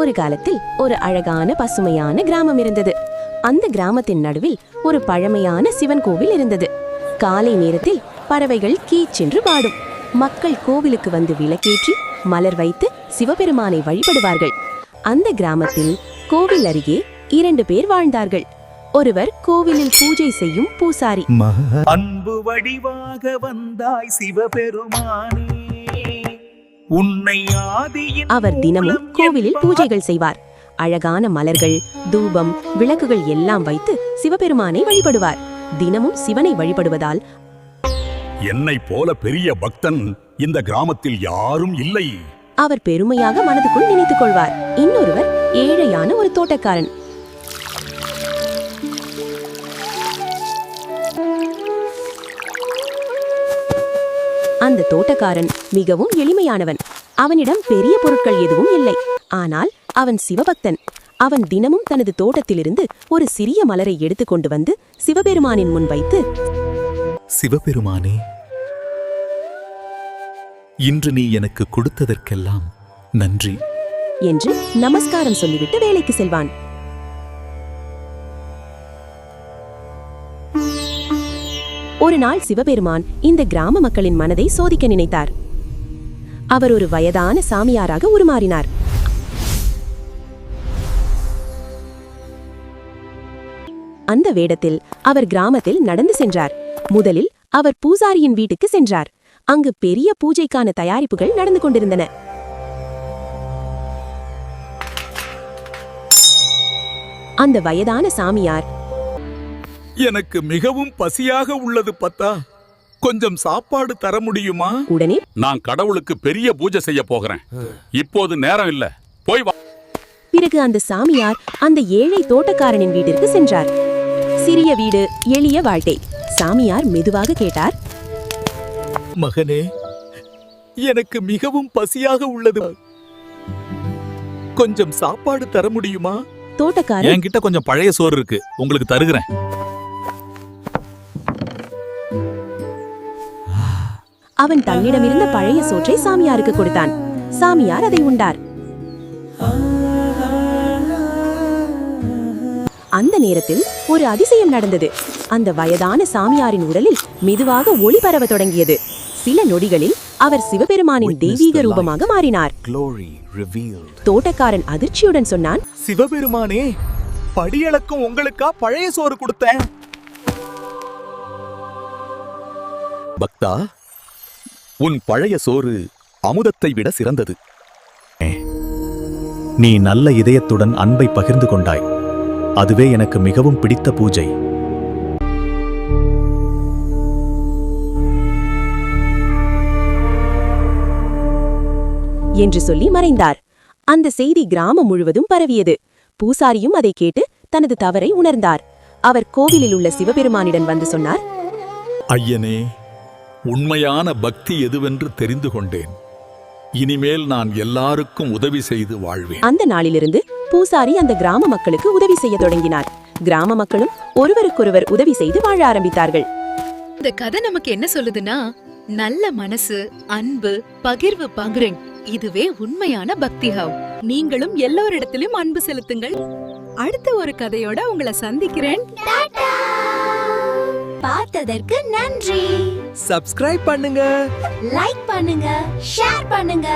ஒரு காலத்தில் ஒரு அழகான பசுமையான கிராமம் இருந்தது. அந்த கிராமத்தின் நடுவில் ஒரு பழமையான சிவன் கோவில் இருந்தது. காலை நேரத்தில் பறவைகள் கீச்சென்று பாடும். மக்கள் கோவிலுக்கு வந்து விளக்கேற்றி மலர் வைத்து சிவபெருமானை வழிபடுவார்கள். அந்த கிராமத்தில் கோவில் அருகே 2 பேர் வாழ்ந்தார்கள். ஒருவர் கோவிலில் பூஜை செய்யும் பூசாரி. அன்பு வடிவாக வந்தாய் சிவபெருமானே, உன்னை ஆதியின் அவர் தினமும் கோவிலில் பூஜைகள் செய்வார். அழகான மலர்கள், தூபம், விளக்குகள் எல்லாம் வைத்து சிவபெருமானை வழிபடுவார். தினமும் சிவனை வழிபடுவதால் என்னை போல பெரிய பக்தன் இந்த கிராமத்தில் யாரும் இல்லை. அவர் பெருமையாக மனதுக்குள் நினைத்துக் கொள்வார். இன்னொருவர் ஏழையான ஒரு தோட்டக்காரன். அந்த தோட்டக்காரன் மிகவும் எளிமையானவன். அவனிடம் பெரிய பொருட்கள் எதுவும் இல்லை. ஆனால் அவன் சிவபக்தன். அவன் தினமும் தனது தோட்டத்திலிருந்து ஒரு சிறிய மலரை எடுத்துக்கொண்டு வந்து சிவபெருமானின் முன் வைத்து, சிவபெருமானே, இன்று நீ எனக்கு கொடுத்ததற்கெல்லாம் நன்றி என்று நமஸ்காரம் சொல்லிவிட்டு வேலைக்கு செல்வான். ஒரு நாள் சிவபெருமான் இந்த கிராம மக்களின் மனதை சோதிக்க நினைத்தார். அவர் ஒரு வயதான சாமியாராக உருமாறினார். அந்த வேடத்தில் அவர் கிராமத்தில் நடந்து சென்றார். முதலில் அவர் பூசாரியின் வீட்டுக்கு சென்றார். அங்கு பெரிய பூஜைக்கான தயாரிப்புகள் நடந்து கொண்டிருந்தன. அந்த வயதான சாமியார், எனக்கு மிகவும் பசியாக உள்ளது பத்தா, கொஞ்சம் சாப்பாடு தர முடியுமா? உடனே நான் கடவுளுக்கு பெரிய பூஜை செய்ய போகிறேன், இப்போது நேரம் இல்ல, போய் வா. பிறகு அந்த சாமியார் அந்த ஏழை தோட்டக்காரனின் வீட்டிற்கு சென்றார். சிறிய வீடு, எளிய வாழ்க்கை. சாமியார் மெதுவாக கேட்டார், மகனே, எனக்கு மிகவும் பசியாக உள்ளது, கொஞ்சம் சாப்பாடு தர முடியுமா? தோட்டக்காரன், என்கிட்ட கொஞ்சம் பழைய சோறு இருக்கு, உங்களுக்கு தருகிறேன். அவன் தன்னிடமிருந்த பழைய சோற்றை சாமியாருக்கு கொடுத்தான். சாமியார் அதை உண்டார். அந்த நேரத்தில் ஒரு அதிசயம் நடந்தது. அந்த வயதான சாமியாரின் உடலில் மெதுவாக ஒளி பரவ தொடங்கியது. சில நொடிகளில் அவர் சிவபெருமானின் தெய்வீக ரூபமாக மாறினார். தோட்டக்காரன் அதிர்ச்சியுடன் சொன்னான், சிவபெருமானே, படியளக்கும் உங்களுக்கா பழைய சோறு கொடுத்தேன். பக்தா, உன் பழைய சோறு அமுதத்தை விட சிறந்தது. நீ நல்ல இதயத்துடன் அன்பை பகிர்ந்து கொண்டாய். அதுவே எனக்கு மிகவும் பிடித்த பூஜை. என்று சொல்லி மறைந்தார். அந்த செய்தி கிராமம் முழுவதும் பரவியது. பூசாரியும் அதை கேட்டு தனது தவறை உணர்ந்தார். அவர் கோவிலில் உள்ள சிவபெருமானிடம் வந்து சொன்னார், ஐயனே, உண்மையான பக்தி எதுவென்று தெரிந்து கொண்டேன். இனிமேல் நான் எல்லாருக்கும் உதவி செய்து வாழ்வேன். அந்த நாளிலிருந்து பூசாரி அந்த கிராம மக்களுக்கு உதவி செய்ய தொடங்கினார். கிராம மக்களும் ஒருவருக்கொருவர் உதவி செய்து வாழ ஆரம்பித்தார்கள். இந்த கதை நமக்கு என்ன சொல்லுதுன்னா, நல்ல மனசு, அன்பு, பகிர்வு, பகிரங், இதுவே உண்மையான பக்திஹாவ். நீங்களும் எல்லோரிடத்திலும் அன்பு செலுத்துங்கள். அடுத்த ஒரு கதையோட உங்களை சந்திக்கிறேன். பார்த்ததற்கு நன்றி. சப்ஸ்கிரைப் பண்ணுங்க, லைக் பண்ணுங்க, ஷேர் பண்ணுங்க.